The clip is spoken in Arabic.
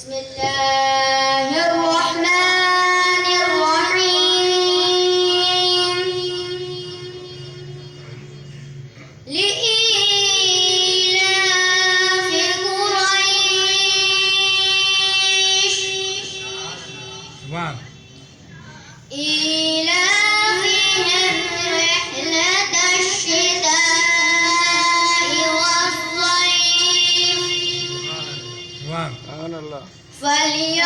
بسم الله الرحمن الرحيم لإيلاف قريش إيلافهم رحلة الشتاء والصيف سبحان الله. فليعبدوا